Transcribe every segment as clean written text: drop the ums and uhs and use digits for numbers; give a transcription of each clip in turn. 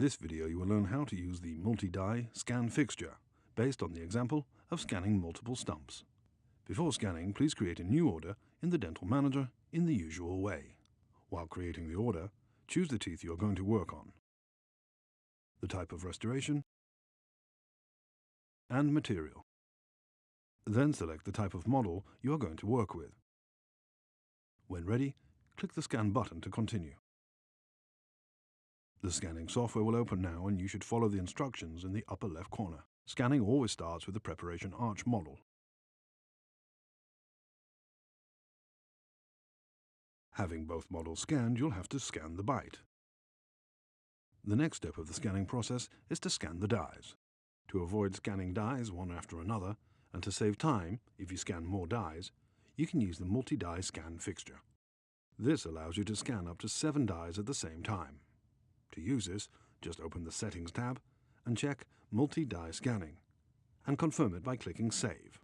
this video you will learn how to use the multi-die scan fixture, based on the example of scanning multiple stumps. Before scanning, please create a new order in the Dental Manager in the usual way. While creating the order, choose the teeth you are going to work on, the type of restoration, and material. Then select the type of model you are going to work with. When ready, click the Scan button to continue. The scanning software will open now and you should follow the instructions in the upper left corner. Scanning always starts with the preparation arch model. Having both models scanned, you'll have to scan the bite. The next step of the scanning process is to scan the dies. To avoid scanning dies one after another, and to save time if you scan more dies, you can use the multi-die scan fixture. This allows you to scan up to 7 dies at the same time. To use this, just open the Settings tab and check Multi-die Scanning, and confirm it by clicking Save.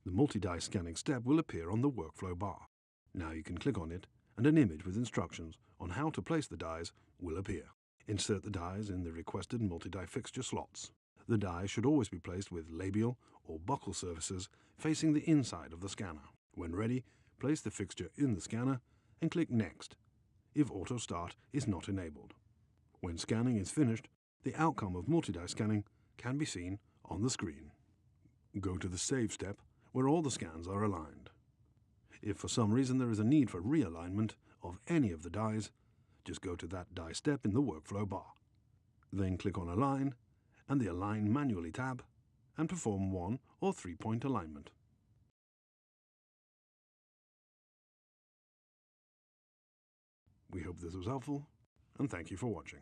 The multi-die scanning step will appear on the workflow bar. Now you can click on it and an image with instructions on how to place the dies will appear. Insert the dies in the requested multi-die fixture slots. The dies should always be placed with labial or buccal surfaces facing the inside of the scanner. When ready, place the fixture in the scanner and click Next if Auto Start is not enabled. When scanning is finished, the outcome of multi-die scanning can be seen on the screen. Go to the Save step where all the scans are aligned. If for some reason there is a need for realignment of any of the dies, just go to that die step in the workflow bar. Then click on Align and the Align Manually tab and perform 1 or 3-point alignment. We hope this was helpful, and thank you for watching.